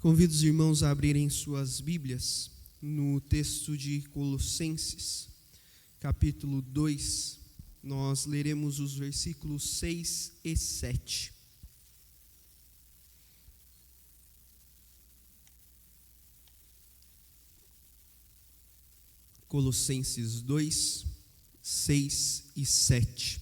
Convido os irmãos a abrirem suas Bíblias no texto de Colossenses, capítulo 2. Nós leremos os versículos 6 e 7. Colossenses 2, 6 e 7.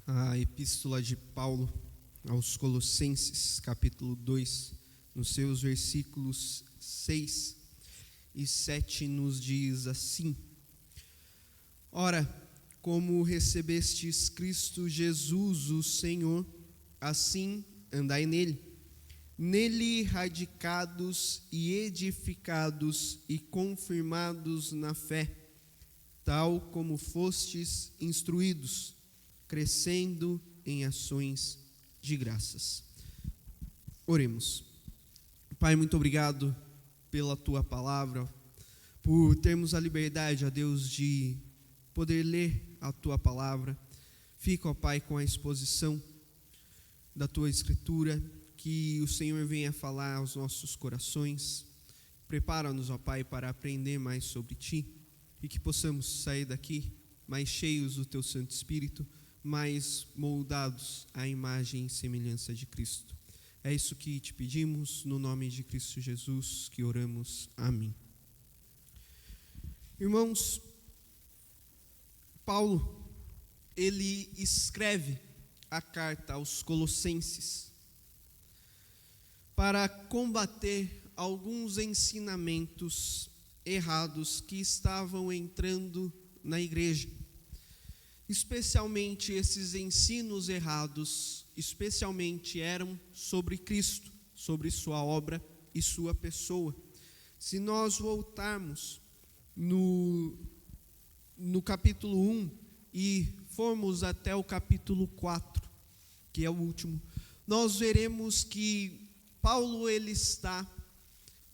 A epístola de Paulo aos Colossenses, capítulo 2, nos seus versículos 6 e 7, nos diz assim: Ora, como recebestes Cristo Jesus, o Senhor, assim andai nele radicados e edificados e confirmados na fé, tal como fostes instruídos, crescendo em ações de graças. Oremos. Pai, muito obrigado pela Tua palavra, por termos a liberdade, ó Deus, de poder ler a Tua palavra. Fica, ó Pai, com a exposição da Tua Escritura, que o Senhor venha falar aos nossos corações. Prepara-nos, ó Pai, para aprender mais sobre Ti, e que possamos sair daqui mais cheios do Teu Santo Espírito, mais moldados à imagem e semelhança de Cristo. É isso que te pedimos, no nome de Cristo Jesus, que oramos. Amém. Irmãos, Paulo, ele escreve a carta aos Colossenses para combater alguns ensinamentos errados que estavam entrando na igreja. Especialmente esses ensinos errados, especialmente eram sobre Cristo, sobre sua obra e sua pessoa. Se nós voltarmos no capítulo 1 e formos até o capítulo 4, que é o último, nós veremos que Paulo ele está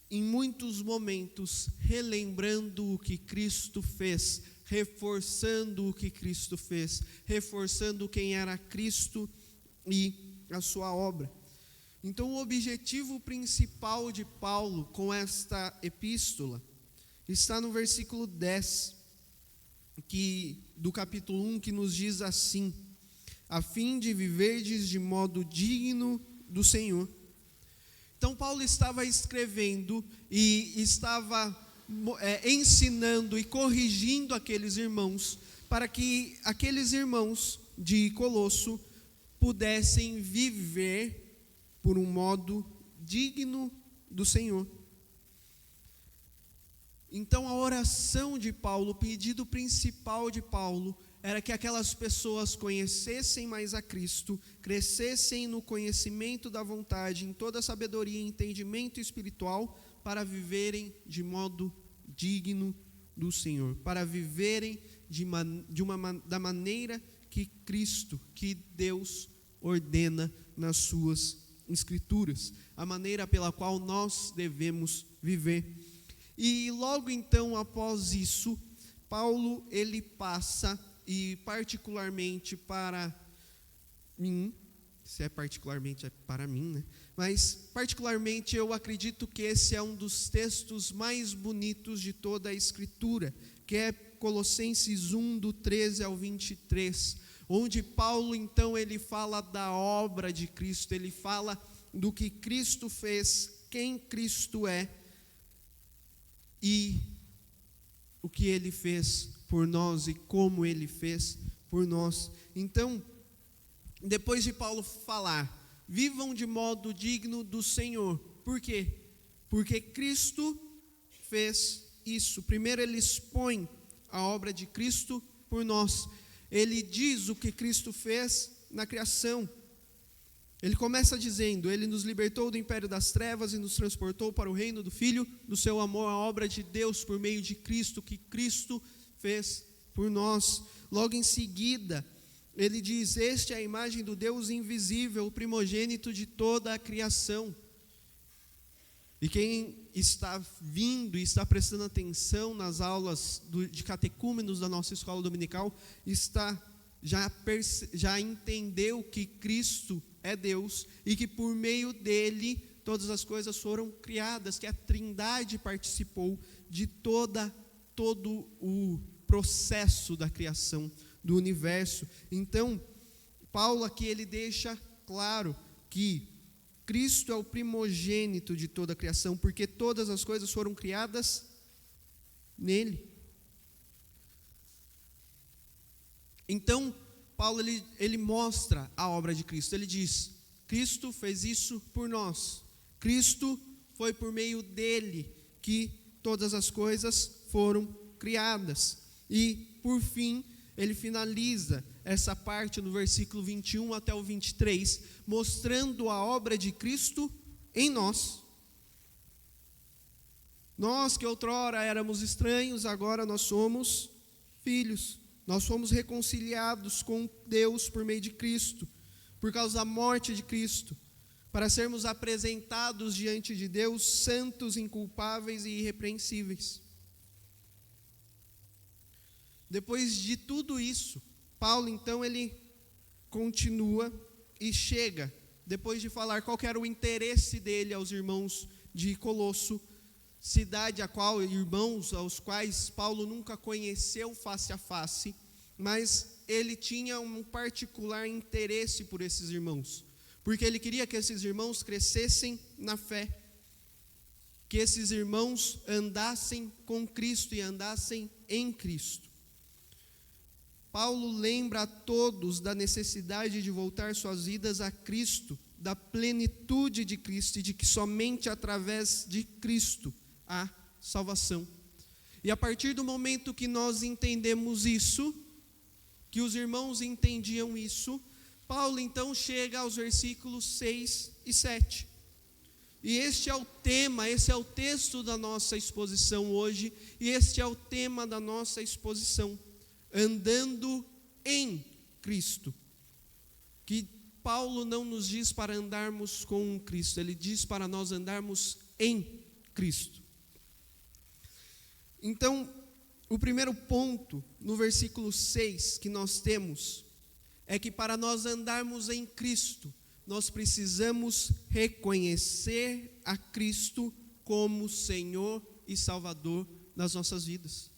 em muitos momentos relembrando o que Cristo fez, reforçando o que Cristo fez, reforçando quem era Cristo e a sua obra. Então, o objetivo principal de Paulo com esta epístola está no versículo 10, do capítulo 1, que nos diz assim: a fim de viverdes de modo digno do Senhor. Então, Paulo estava escrevendo e estava ensinando e corrigindo aqueles irmãos, para que aqueles irmãos de Colosso pudessem viver por um modo digno do Senhor. Então a oração de Paulo, o pedido principal de Paulo, era que aquelas pessoas conhecessem mais a Cristo, crescessem no conhecimento da vontade, em toda a sabedoria e entendimento espiritual, para viverem de modo digno do Senhor, para viverem da maneira que Cristo, que Deus ordena nas suas Escrituras, a maneira pela qual nós devemos viver. E logo então, após isso, Paulo ele passa, e particularmente para mim, se é particularmente é para mim, né? Mas particularmente eu acredito que esse é um dos textos mais bonitos de toda a Escritura, que é Colossenses 1, do 13 ao 23, onde Paulo então ele fala da obra de Cristo, ele fala do que Cristo fez, quem Cristo é e o que ele fez por nós e como ele fez por nós. Então, depois de Paulo falar, vivam de modo digno do Senhor. Por quê? Porque Cristo fez isso. Primeiro ele expõe a obra de Cristo por nós. Ele diz o que Cristo fez na criação. Ele começa dizendo: ele nos libertou do império das trevas e nos transportou para o reino do Filho do seu amor, a obra de Deus por meio de Cristo, que Cristo fez por nós. Logo em seguida, ele diz: este é a imagem do Deus invisível, o primogênito de toda a criação. E quem está vindo e está prestando atenção nas aulas de catecúmenos da nossa escola dominical, já entendeu que Cristo é Deus e que por meio dele todas as coisas foram criadas, que a Trindade participou de todo o processo da criação do universo. Então, Paulo aqui ele deixa claro que Cristo é o primogênito de toda a criação, porque todas as coisas foram criadas nele. Então, Paulo ele mostra a obra de Cristo. Ele diz: Cristo fez isso por nós. Cristo foi por meio dele que todas as coisas foram criadas. E, por fim, ele finaliza essa parte no versículo 21 até o 23, mostrando a obra de Cristo em nós. Nós que outrora éramos estranhos, agora nós somos filhos. Nós fomos reconciliados com Deus por meio de Cristo, por causa da morte de Cristo, para sermos apresentados diante de Deus santos, inculpáveis e irrepreensíveis. Depois de tudo isso, Paulo então ele continua e chega, depois de falar qual era o interesse dele aos irmãos de Colosso, cidade irmãos aos quais Paulo nunca conheceu face a face, mas ele tinha um particular interesse por esses irmãos, porque ele queria que esses irmãos crescessem na fé, que esses irmãos andassem com Cristo e andassem em Cristo. Paulo lembra a todos da necessidade de voltar suas vidas a Cristo, da plenitude de Cristo e de que somente através de Cristo há salvação. E a partir do momento que nós entendemos isso, que os irmãos entendiam isso, Paulo então chega aos versículos 6 e 7. E este é o tema, esse é o texto da nossa exposição hoje, e este é o tema da nossa exposição. Andando em Cristo. Que Paulo não nos diz para andarmos com Cristo, ele diz para nós andarmos em Cristo. Então, o primeiro ponto no versículo 6 que nós temos é que para nós andarmos em Cristo, nós precisamos reconhecer a Cristo como Senhor e Salvador das nossas vidas.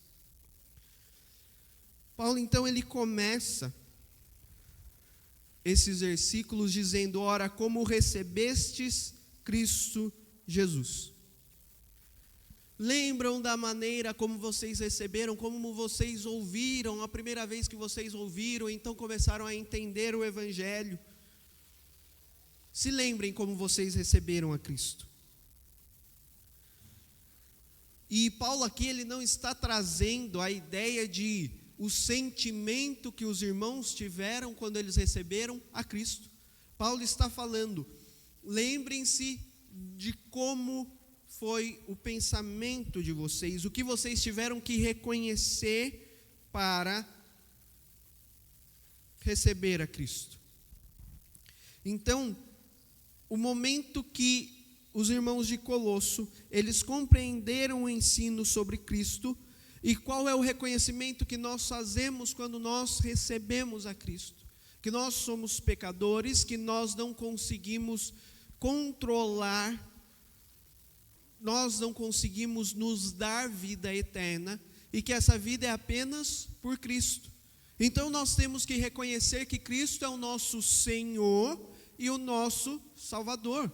Paulo então ele começa esses versículos dizendo: ora, como recebestes Cristo Jesus. Lembram da maneira como vocês receberam, como vocês ouviram, a primeira vez que vocês ouviram, então começaram a entender o Evangelho. Se lembrem como vocês receberam a Cristo. E Paulo aqui ele não está trazendo a ideia de o sentimento que os irmãos tiveram quando eles receberam a Cristo. Paulo está falando, lembrem-se de como foi o pensamento de vocês, o que vocês tiveram que reconhecer para receber a Cristo. Então, o momento que os irmãos de Colosso, eles compreenderam o ensino sobre Cristo. E qual é o reconhecimento que nós fazemos quando nós recebemos a Cristo? Que nós somos pecadores, que nós não conseguimos controlar, nós não conseguimos nos dar vida eterna, e que essa vida é apenas por Cristo. Então nós temos que reconhecer que Cristo é o nosso Senhor e o nosso Salvador.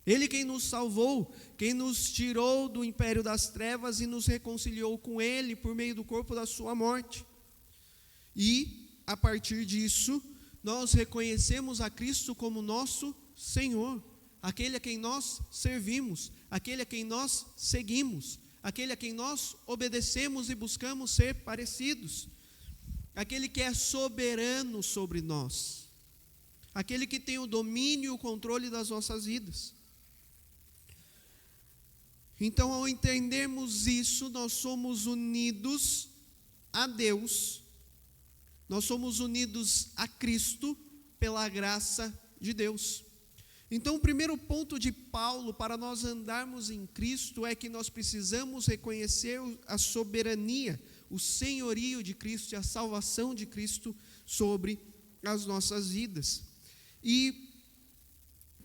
Ele quem nos salvou, quem nos tirou do império das trevas e nos reconciliou com Ele por meio do corpo da sua morte. E, a partir disso, nós reconhecemos a Cristo como nosso Senhor, aquele a quem nós servimos, aquele a quem nós seguimos, aquele a quem nós obedecemos e buscamos ser parecidos, aquele que é soberano sobre nós, aquele que tem o domínio e o controle das nossas vidas. Então, ao entendermos isso, nós somos unidos a Deus, nós somos unidos a Cristo pela graça de Deus. Então, o primeiro ponto de Paulo para nós andarmos em Cristo é que nós precisamos reconhecer a soberania, o senhorio de Cristo e a salvação de Cristo sobre as nossas vidas. E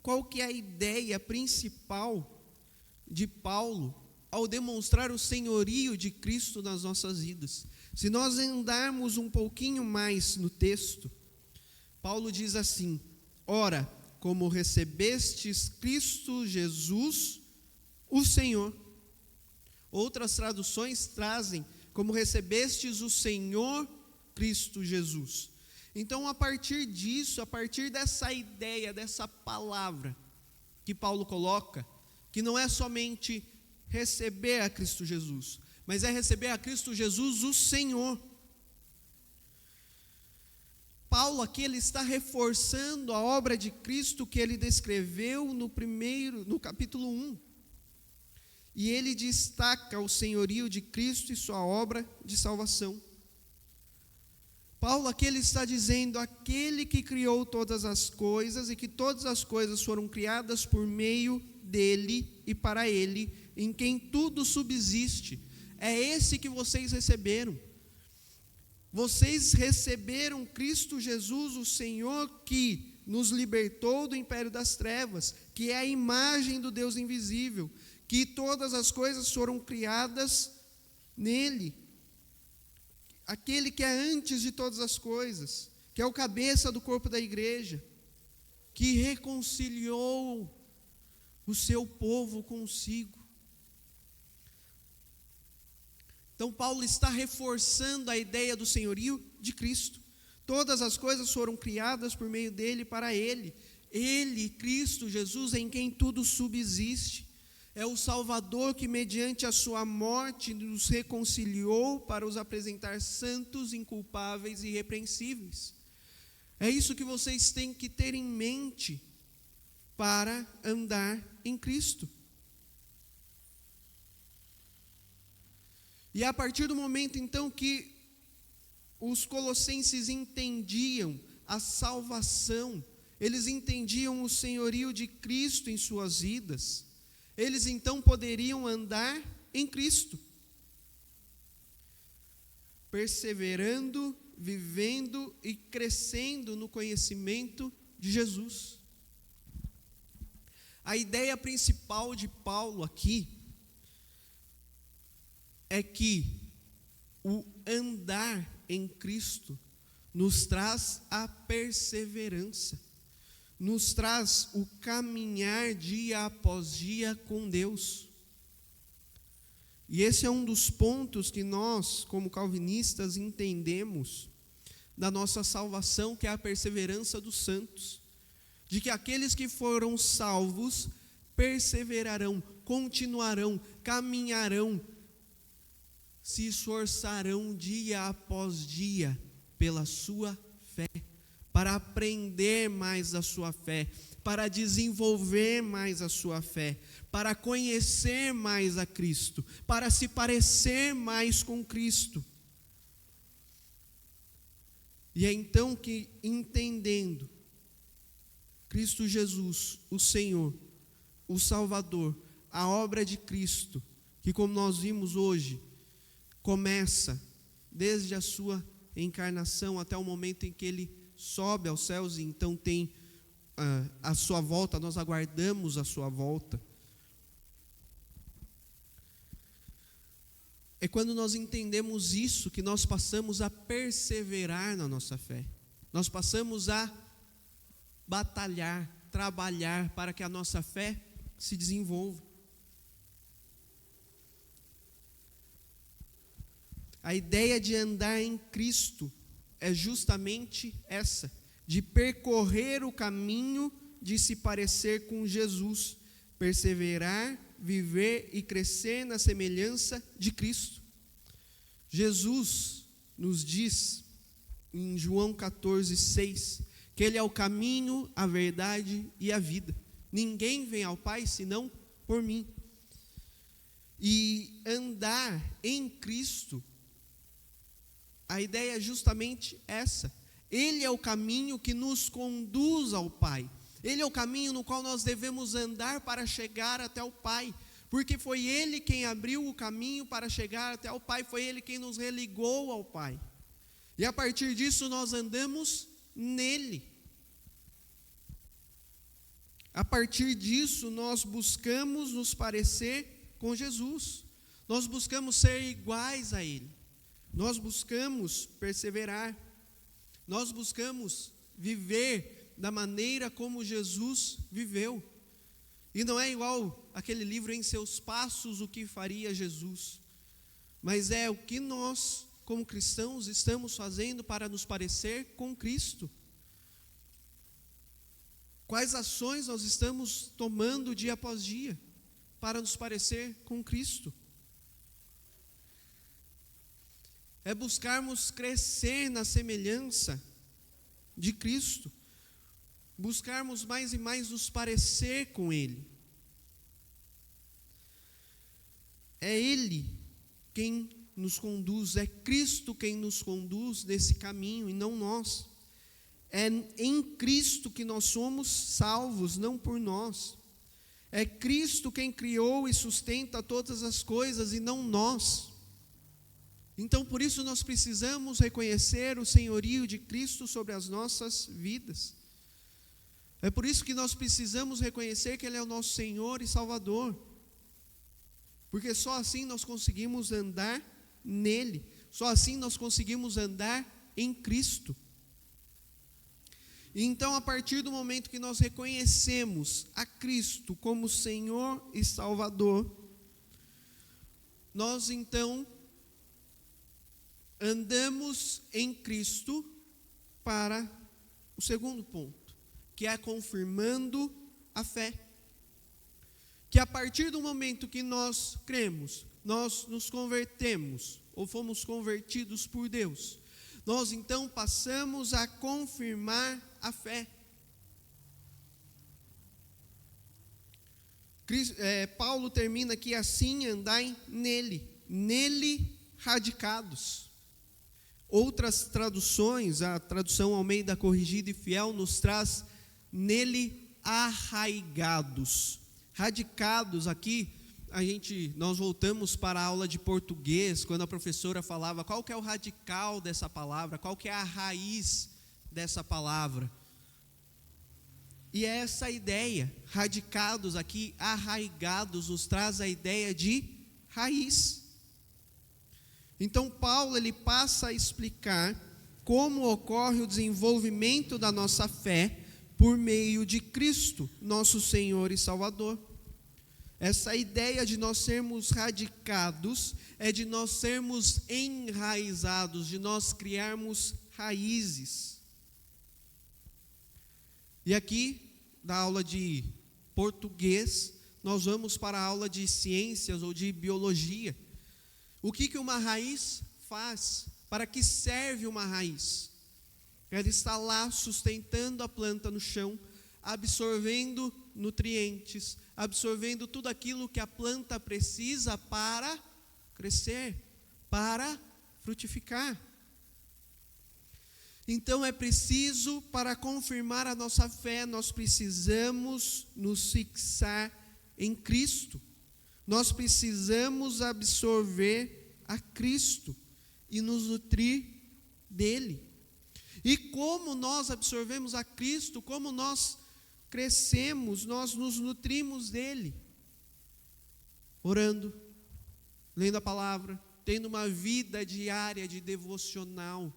qual que é a ideia principal de Paulo ao demonstrar o senhorio de Cristo nas nossas vidas? Se nós andarmos um pouquinho mais no texto, Paulo diz assim: ora, como recebestes Cristo Jesus, o Senhor. Outras traduções trazem como recebestes o Senhor Cristo Jesus. Então, a partir disso, a partir dessa ideia, dessa palavra que Paulo coloca, que não é somente receber a Cristo Jesus, mas é receber a Cristo Jesus, o Senhor. Paulo aqui ele está reforçando a obra de Cristo que ele descreveu no capítulo 1. E ele destaca o senhorio de Cristo e sua obra de salvação. Paulo aqui ele está dizendo: aquele que criou todas as coisas e que todas as coisas foram criadas por meio dele e para ele, em quem tudo subsiste. É esse que vocês receberam. Vocês receberam Cristo Jesus, o Senhor, que nos libertou do império das trevas, que é a imagem do Deus invisível, que todas as coisas foram criadas nele. Aquele que é antes de todas as coisas, que é o cabeça do corpo da igreja, que reconciliou o seu povo consigo. Então, Paulo está reforçando a ideia do senhorio de Cristo. Todas as coisas foram criadas por meio dele e para ele. Ele, Cristo Jesus, em quem tudo subsiste. É o Salvador que, mediante a sua morte, nos reconciliou para os apresentar santos, inculpáveis e irrepreensíveis. É isso que vocês têm que ter em mente para andar em Cristo. E a partir do momento, então, que os colossenses entendiam a salvação, eles entendiam o senhorio de Cristo em suas vidas, eles então poderiam andar em Cristo, perseverando, vivendo e crescendo no conhecimento de Jesus. A ideia principal de Paulo aqui é que o andar em Cristo nos traz a perseverança, nos traz o caminhar dia após dia com Deus. E esse é um dos pontos que nós, como calvinistas, entendemos da nossa salvação, que é a perseverança dos santos, de que aqueles que foram salvos perseverarão, continuarão, caminharão, se esforçarão dia após dia pela sua fé, para aprender mais a sua fé, para desenvolver mais a sua fé, para conhecer mais a Cristo, para se parecer mais com Cristo. E é então que, entendendo Cristo Jesus, o Senhor, o Salvador, a obra de Cristo, que como nós vimos hoje, começa desde a sua encarnação até o momento em que ele sobe aos céus e então tem a sua volta, nós aguardamos a sua volta. É quando nós entendemos isso que nós passamos a perseverar na nossa fé. Nós passamos a batalhar, trabalhar para que a nossa fé se desenvolva. A ideia de andar em Cristo é justamente essa, de percorrer o caminho de se parecer com Jesus, perseverar, viver e crescer na semelhança de Cristo. Jesus nos diz em João 14:6 que Ele é o caminho, a verdade e a vida. Ninguém vem ao Pai senão por mim. E andar em Cristo, a ideia é justamente essa. Ele é o caminho que nos conduz ao Pai. Ele é o caminho no qual nós devemos andar para chegar até o Pai, porque foi Ele quem abriu o caminho para chegar até o Pai, foi Ele quem nos religou ao Pai. E a partir disso nós andamos nele. A partir disso nós buscamos nos parecer com Jesus. Nós buscamos ser iguais a Ele. Nós buscamos perseverar. Nós buscamos viver da maneira como Jesus viveu. E não é igual aquele livro Em Seus Passos, o que faria Jesus. Mas é o que nós, como cristãos, estamos fazendo para nos parecer com Cristo. Quais ações nós estamos tomando dia após dia para nos parecer com Cristo? É buscarmos crescer na semelhança de Cristo. Buscarmos mais e mais nos parecer com Ele. É Ele quem nos conduz, é Cristo quem nos conduz nesse caminho e não nós. É em Cristo que nós somos salvos, não por nós. É Cristo quem criou e sustenta todas as coisas e não nós. Então, por isso nós precisamos reconhecer o senhorio de Cristo sobre as nossas vidas. É por isso que nós precisamos reconhecer que Ele é o nosso Senhor e Salvador. Porque só assim nós conseguimos andar nele. Só assim nós conseguimos andar em Cristo. Então, a partir do momento que nós reconhecemos a Cristo como Senhor e Salvador, nós então andamos em Cristo para o segundo ponto, que é confirmando a fé. Que a partir do momento que nós cremos, nós nos convertemos, ou fomos convertidos por Deus, nós então passamos a confirmar a fé. Paulo termina aqui assim: andai nele radicados. Outras traduções, a tradução Almeida Corrigida e Fiel nos traz nele arraigados. Radicados aqui, nós voltamos para a aula de português, quando a professora falava qual que é o radical dessa palavra, qual que é a raiz dessa palavra. E é essa ideia, radicados aqui, arraigados, nos traz a ideia de raiz. Então Paulo ele passa a explicar como ocorre o desenvolvimento da nossa fé por meio de Cristo, nosso Senhor e Salvador. Essa ideia de nós sermos radicados é de nós sermos enraizados, de nós criarmos raízes. E aqui, da aula de português, nós vamos para a aula de ciências ou de biologia. O que uma raiz faz? Para que serve uma raiz? Ela está lá sustentando a planta no chão, absorvendo nutrientes, absorvendo tudo aquilo que a planta precisa para crescer, para frutificar. Então é preciso, para confirmar a nossa fé, nós precisamos nos fixar em Cristo. Nós precisamos absorver a Cristo e nos nutrir dele. E como nós absorvemos a Cristo, como nós crescemos, nós nos nutrimos dele, orando, lendo a palavra, tendo uma vida diária de devocional,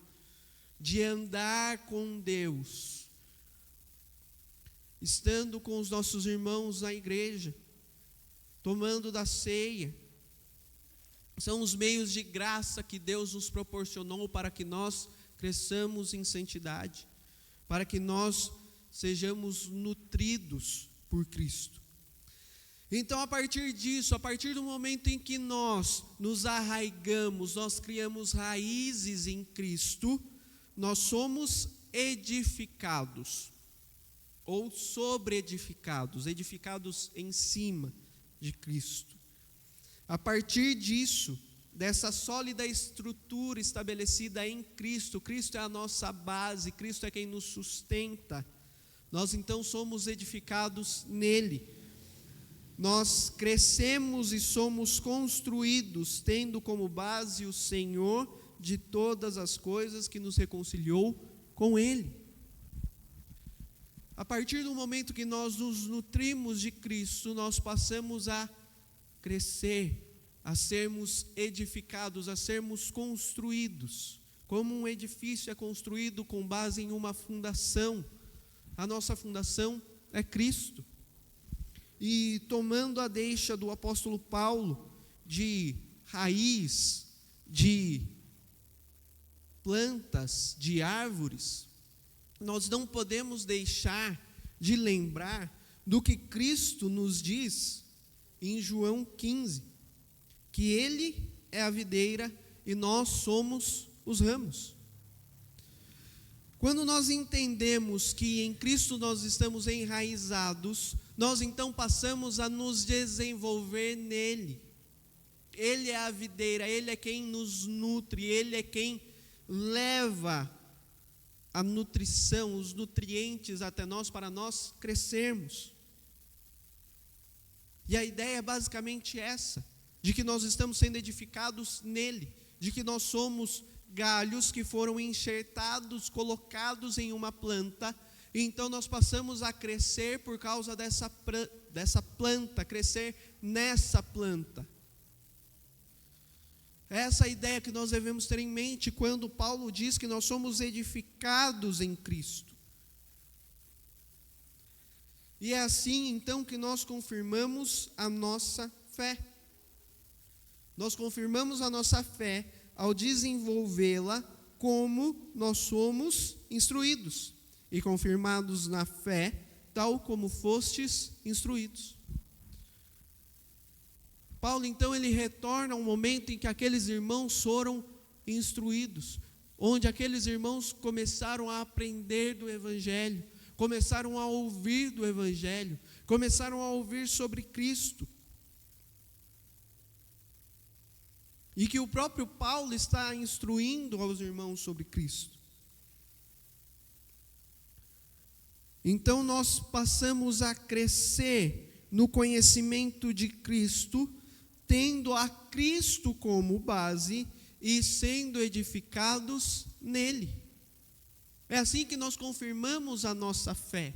de andar com Deus, estando com os nossos irmãos na igreja, tomando da ceia. São os meios de graça que Deus nos proporcionou para que nós cresçamos em santidade, para que nós sejamos nutridos por Cristo. Então, a partir disso, a partir do momento em que nós nos arraigamos, nós criamos raízes em Cristo, nós somos edificados, ou sobre-edificados, edificados em cima de Cristo. A partir disso, dessa sólida estrutura estabelecida em Cristo, Cristo é a nossa base, Cristo é quem nos sustenta, nós então somos edificados nele. Nós crescemos e somos construídos, tendo como base o Senhor de todas as coisas, que nos reconciliou com Ele. A partir do momento que nós nos nutrimos de Cristo, nós passamos a crescer, a sermos edificados, a sermos construídos. Como um edifício é construído com base em uma fundação, a nossa fundação é Cristo. E tomando a deixa do apóstolo Paulo de raiz, de plantas, de árvores, nós não podemos deixar de lembrar do que Cristo nos diz em João 15, que Ele é a videira e nós somos os ramos. Quando nós entendemos que em Cristo nós estamos enraizados, nós então passamos a nos desenvolver nele. Ele é a videira, Ele é quem nos nutre, Ele é quem leva a nutrição, os nutrientes até nós, para nós crescermos. E a ideia é basicamente essa, de que nós estamos sendo edificados nele, de que nós somos galhos que foram enxertados, colocados em uma planta, e então nós passamos a crescer por causa dessa planta, crescer nessa planta. Essa é a ideia que nós devemos ter em mente quando Paulo diz que nós somos edificados em Cristo. E é assim então que nós confirmamos a nossa fé. Nós confirmamos a nossa fé ao desenvolvê-la como nós somos instruídos, e confirmados na fé, tal como fostes instruídos. Paulo então ele retorna ao momento em que aqueles irmãos foram instruídos, onde aqueles irmãos começaram a aprender do Evangelho, começaram a ouvir do Evangelho, começaram a ouvir sobre Cristo. E que o próprio Paulo está instruindo aos irmãos sobre Cristo. Então nós passamos a crescer no conhecimento de Cristo, tendo a Cristo como base e sendo edificados nele. É assim que nós confirmamos a nossa fé.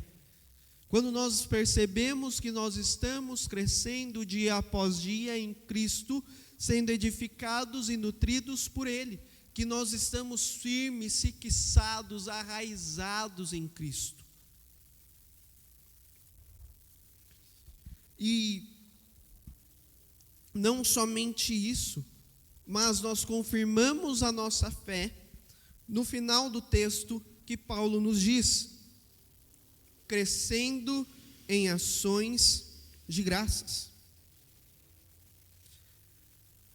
Quando nós percebemos que nós estamos crescendo dia após dia em Cristo, sendo edificados e nutridos por Ele, que nós estamos firmes, fixados, arraizados em Cristo. E não somente isso, mas nós confirmamos a nossa fé no final do texto que Paulo nos diz, crescendo em ações de graças.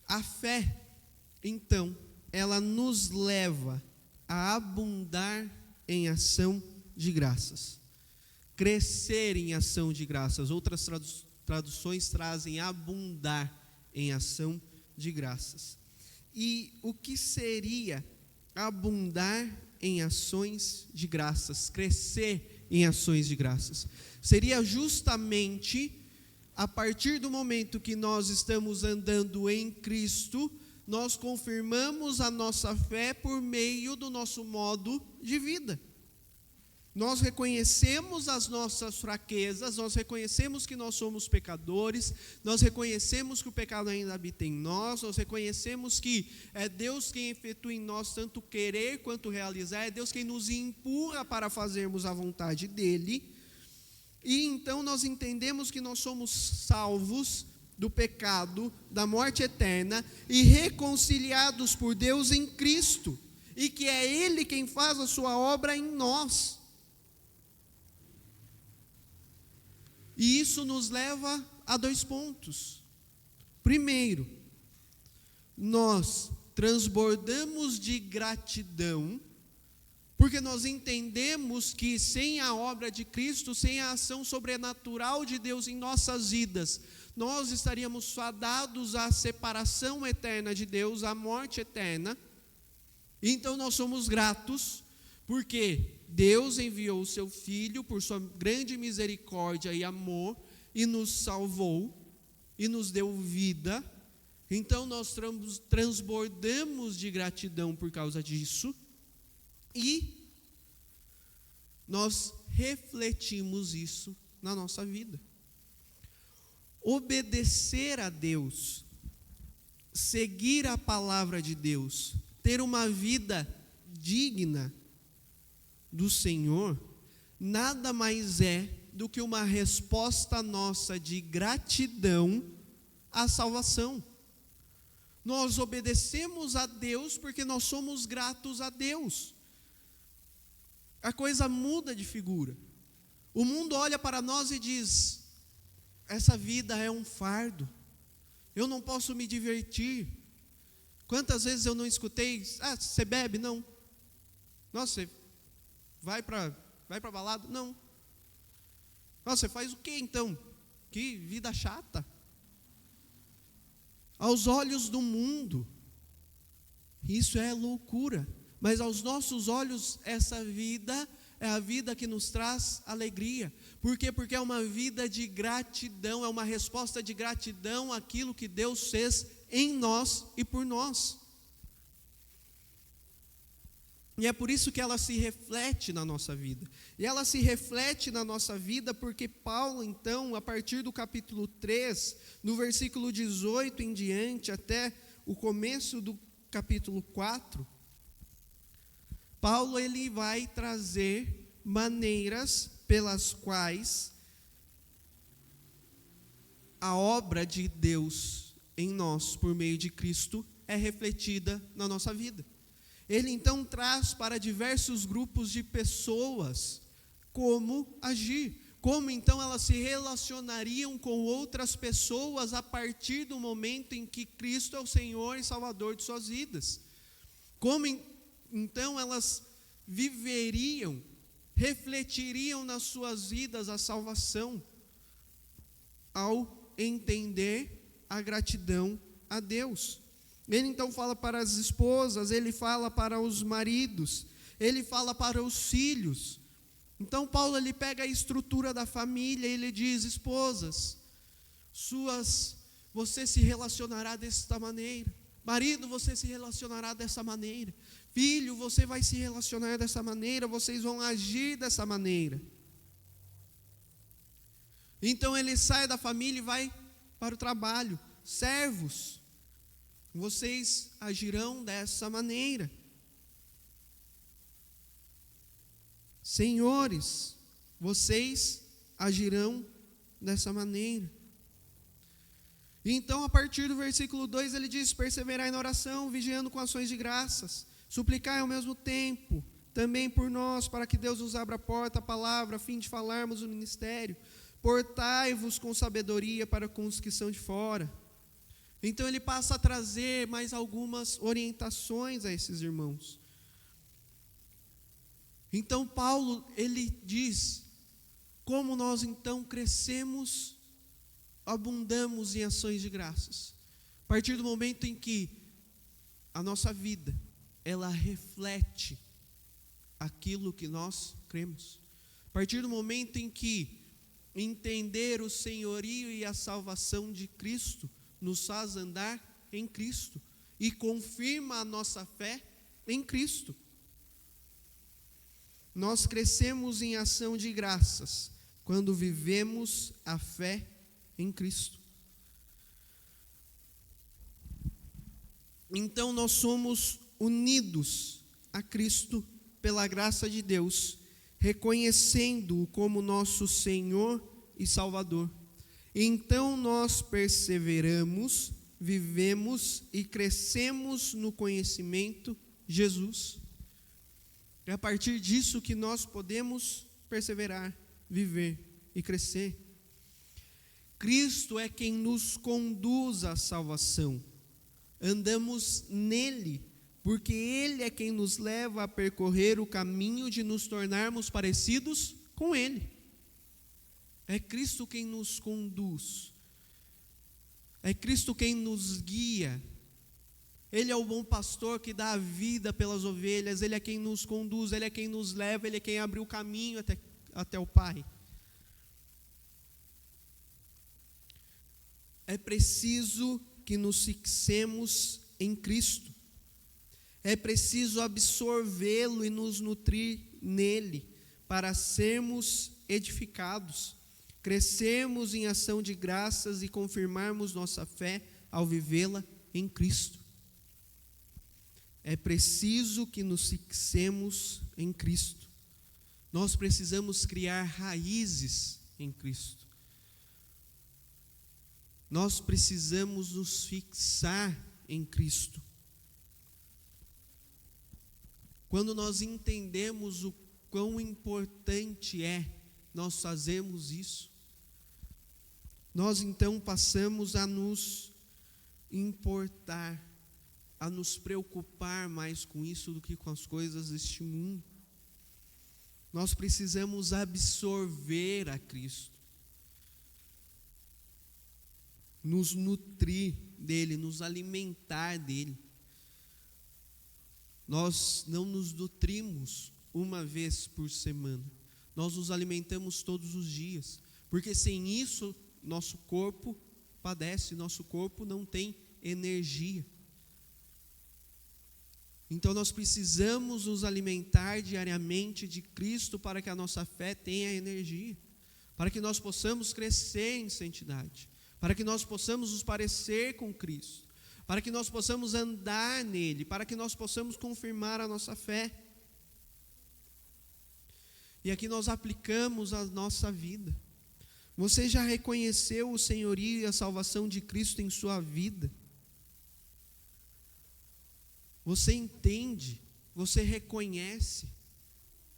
A fé, então, ela nos leva a abundar em ação de graças. Crescer em ação de graças. Outras traduções trazem abundar em ação de graças. E o que seria abundar em ações de graças? Crescer em ações de graças. Seria justamente a partir do momento que nós estamos andando em Cristo, nós confirmamos a nossa fé por meio do nosso modo de vida. Nós reconhecemos as nossas fraquezas, nós reconhecemos que nós somos pecadores, nós reconhecemos que o pecado ainda habita em nós, nós reconhecemos que é Deus quem efetua em nós tanto querer quanto realizar, é Deus quem nos empurra para fazermos a vontade dEle. E então nós entendemos que nós somos salvos do pecado, da morte eterna e reconciliados por Deus em Cristo, e que é Ele quem faz a sua obra em nós. E isso nos leva a 2 pontos. Primeiro, nós transbordamos de gratidão, porque nós entendemos que sem a obra de Cristo, sem a ação sobrenatural de Deus em nossas vidas, nós estaríamos fadados à separação eterna de Deus, à morte eterna. Então nós somos gratos, porque Deus enviou o seu Filho por sua grande misericórdia e amor e nos salvou e nos deu vida. Então nós transbordamos de gratidão por causa disso e nós refletimos isso na nossa vida. Obedecer a Deus, seguir a palavra de Deus, ter uma vida digna do Senhor, nada mais é do que uma resposta nossa de gratidão à salvação. Nós obedecemos a Deus porque nós somos gratos a Deus. A coisa muda de figura. O mundo olha para nós e diz: essa vida é um fardo, eu não posso me divertir. Quantas vezes eu não escutei: você bebe? Não. Nossa, você vai para balada? Não. Nossa, você faz o que então? Que vida chata. Aos olhos do mundo, isso é loucura. Mas aos nossos olhos, essa vida é a vida que nos traz alegria. Por quê? Porque é uma vida de gratidão, é uma resposta de gratidão àquilo que Deus fez em nós e por nós. E é por isso que ela se reflete na nossa vida. E ela se reflete na nossa vida porque Paulo, então, a partir do capítulo 3, no versículo 18 em diante, até o começo do capítulo 4, Paulo ele vai trazer maneiras pelas quais a obra de Deus em nós, por meio de Cristo, é refletida na nossa vida. Ele então traz para diversos grupos de pessoas como agir, como então elas se relacionariam com outras pessoas a partir do momento em que Cristo é o Senhor e Salvador de suas vidas. Como então elas viveriam, refletiriam nas suas vidas a salvação, ao entender a gratidão a Deus. Ele então fala para as esposas, ele fala para os maridos, ele fala para os filhos. Então Paulo ele pega a estrutura da família e ele diz: esposas, você se relacionará desta maneira. Marido, você se relacionará dessa maneira. Filho, você vai se relacionar dessa maneira, vocês vão agir dessa maneira. Então ele sai da família e vai para o trabalho. Servos, vocês agirão dessa maneira. Senhores, vocês agirão dessa maneira. Então, a partir do versículo 2, ele diz: perseverai na oração, vigiando com ações de graças, suplicai ao mesmo tempo, também por nós, para que Deus nos abra a porta, a palavra, a fim de falarmos o ministério. Portai-vos com sabedoria para com os que são de fora. Então ele passa a trazer mais algumas orientações a esses irmãos. Então Paulo, ele diz como nós então crescemos, abundamos em ações de graças. A partir do momento em que a nossa vida, ela reflete aquilo que nós cremos. A partir do momento em que entender o senhorio e a salvação de Cristo nos faz andar em Cristo e confirma a nossa fé em Cristo. Nós crescemos em ação de graças quando vivemos a fé em Cristo. Então nós somos unidos a Cristo pela graça de Deus, reconhecendo-o como nosso Senhor e Salvador. Então nós perseveramos, vivemos e crescemos no conhecimento de Jesus. É a partir disso que nós podemos perseverar, viver e crescer. Cristo é quem nos conduz à salvação. Andamos nele, porque ele é quem nos leva a percorrer o caminho de nos tornarmos parecidos com ele. É Cristo quem nos conduz. É Cristo quem nos guia. Ele é o bom pastor que dá a vida pelas ovelhas, Ele é quem nos conduz, Ele é quem nos leva, Ele é quem abre o caminho até o Pai. É preciso que nos fixemos em Cristo. É preciso absorvê-lo e nos nutrir nele, para sermos edificados, crescermos em ação de graças e confirmarmos nossa fé ao vivê-la em Cristo. É preciso que nos fixemos em Cristo. Nós precisamos criar raízes em Cristo. Nós precisamos nos fixar em Cristo. Quando nós entendemos o quão importante é nós fazermos isso, nós então passamos a nos importar, a nos preocupar mais com isso do que com as coisas deste mundo. Nós precisamos absorver a Cristo, nos nutrir dele, nos alimentar dele. Nós não nos nutrimos uma vez por semana, nós nos alimentamos todos os dias, porque sem isso nosso corpo padece, nosso corpo não tem energia. Então nós precisamos nos alimentar diariamente de Cristo para que a nossa fé tenha energia, para que nós possamos crescer em santidade, para que nós possamos nos parecer com Cristo, para que nós possamos andar nele, para que nós possamos confirmar a nossa fé. E aqui nós aplicamos a nossa vida. Você já reconheceu o senhorio e a salvação de Cristo em sua vida? Você entende, você reconhece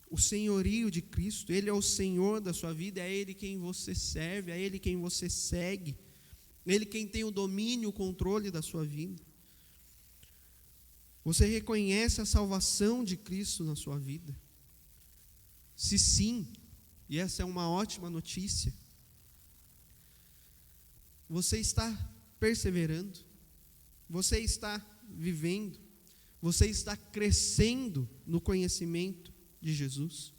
o senhorio de Cristo? Ele é o Senhor da sua vida, é Ele quem você serve, é Ele quem você segue, é Ele quem tem o domínio, o controle da sua vida. Você reconhece a salvação de Cristo na sua vida? Se sim, e essa é uma ótima notícia, você está perseverando, você está vivendo, você está crescendo no conhecimento de Jesus.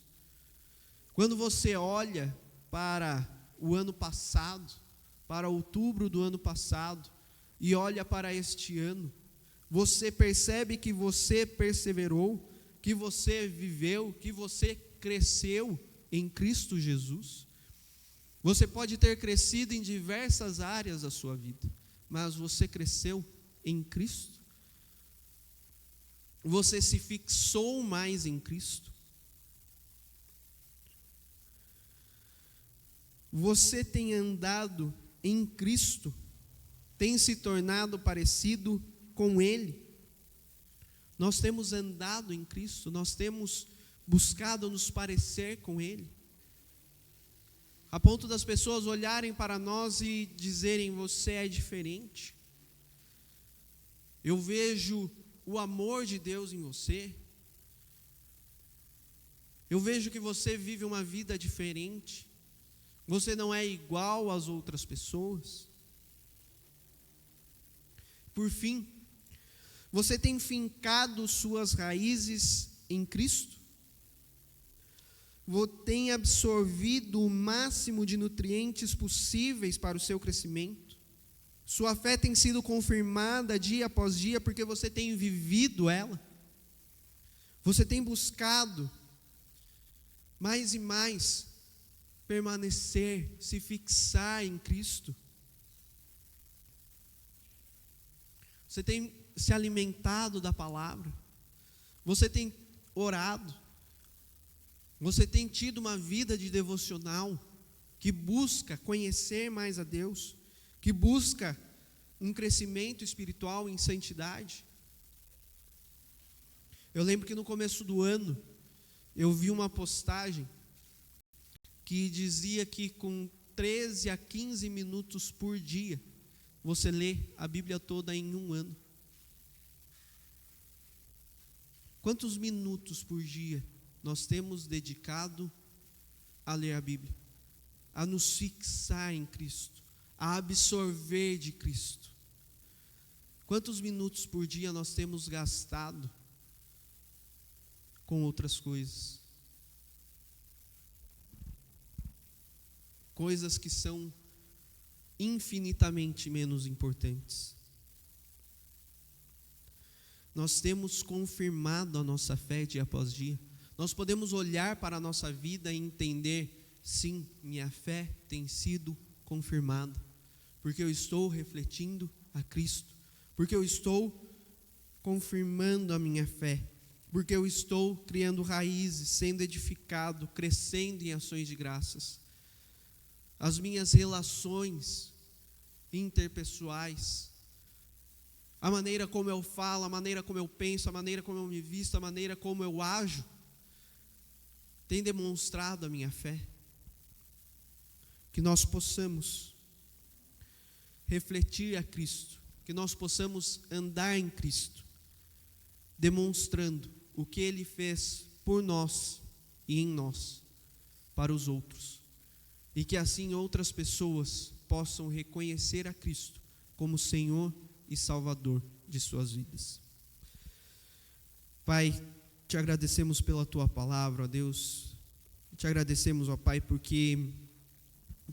Quando você olha para o ano passado, para outubro do ano passado, e olha para este ano, você percebe que você perseverou, que você viveu, que você cresceu em Cristo Jesus. Você pode ter crescido em diversas áreas da sua vida, mas você cresceu em Cristo? Você se fixou mais em Cristo? Você tem andado em Cristo? Tem se tornado parecido com Ele? Nós temos andado em Cristo? Nós temos buscado nos parecer com Ele? A ponto das pessoas olharem para nós e dizerem: você é diferente. Eu vejo o amor de Deus em você. Eu vejo que você vive uma vida diferente. Você não é igual às outras pessoas. Por fim, você tem fincado suas raízes em Cristo? Tem absorvido o máximo de nutrientes possíveis para o seu crescimento? Sua fé tem sido confirmada dia após dia porque você tem vivido ela? Você tem buscado mais e mais permanecer, se fixar em Cristo? Você tem se alimentado da palavra? Você tem orado? Você tem tido uma vida de devocional que busca conhecer mais a Deus, que busca um crescimento espiritual em santidade? Eu lembro que no começo do ano eu vi uma postagem que dizia que com 13 a 15 minutos por dia você lê a Bíblia toda em um ano. Quantos minutos por dia nós temos dedicado a ler a Bíblia, a nos fixar em Cristo, a absorver de Cristo? Quantos minutos por dia nós temos gastado com outras coisas? Coisas que são infinitamente menos importantes. Nós temos confirmado a nossa fé dia após dia. Nós podemos olhar para a nossa vida e entender, sim, minha fé tem sido confirmada, porque eu estou refletindo a Cristo, porque eu estou confirmando a minha fé, porque eu estou criando raízes, sendo edificado, crescendo em ações de graças. As minhas relações interpessoais, a maneira como eu falo, a maneira como eu penso, a maneira como eu me visto, a maneira como eu ajo, tem demonstrado a minha fé. Que nós possamos refletir a Cristo, que nós possamos andar em Cristo, demonstrando o que Ele fez por nós e em nós, para os outros, e que assim outras pessoas possam reconhecer a Cristo como Senhor e Salvador de suas vidas. Pai, te agradecemos pela Tua palavra, ó Deus, te agradecemos, ó Pai, porque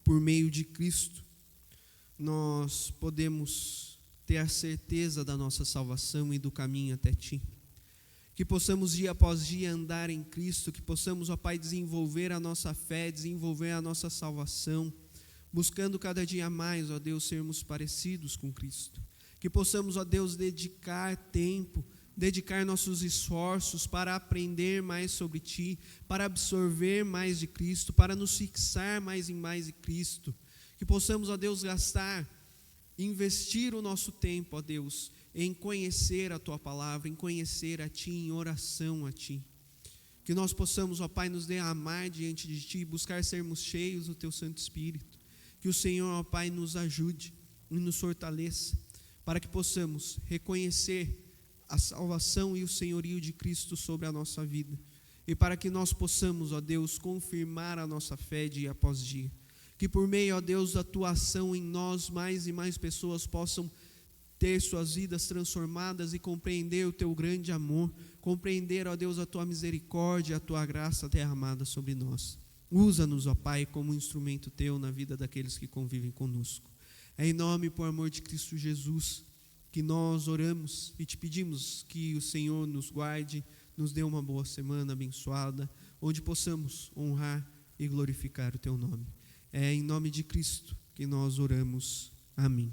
por meio de Cristo nós podemos ter a certeza da nossa salvação e do caminho até Ti. Que possamos dia após dia andar em Cristo, que possamos, ó Pai, desenvolver a nossa fé, desenvolver a nossa salvação, buscando cada dia mais, ó Deus, sermos parecidos com Cristo. Que possamos, ó Deus, dedicar tempo, dedicar nossos esforços para aprender mais sobre Ti, para absorver mais de Cristo, para nos fixar mais em Cristo. Que possamos, ó Deus, investir o nosso tempo, ó Deus, em conhecer a Tua palavra, em conhecer a Ti, em oração a Ti. Que nós possamos, ó Pai, nos derramar diante de Ti, buscar sermos cheios do Teu Santo Espírito. Que o Senhor, ó Pai, nos ajude e nos fortaleça, para que possamos reconhecer a salvação e o senhorio de Cristo sobre a nossa vida, e para que nós possamos, ó Deus, confirmar a nossa fé dia após dia, que por meio, ó Deus, da Tua ação em nós, mais e mais pessoas possam ter suas vidas transformadas e compreender o Teu grande amor, compreender, ó Deus, a Tua misericórdia, a Tua graça derramada sobre nós. Usa-nos, ó Pai, como instrumento Teu na vida daqueles que convivem conosco. É em nome e por amor de Cristo Jesus que nós oramos e te pedimos que o Senhor nos guarde, nos dê uma boa semana abençoada, onde possamos honrar e glorificar o Teu nome. É em nome de Cristo que nós oramos. Amém.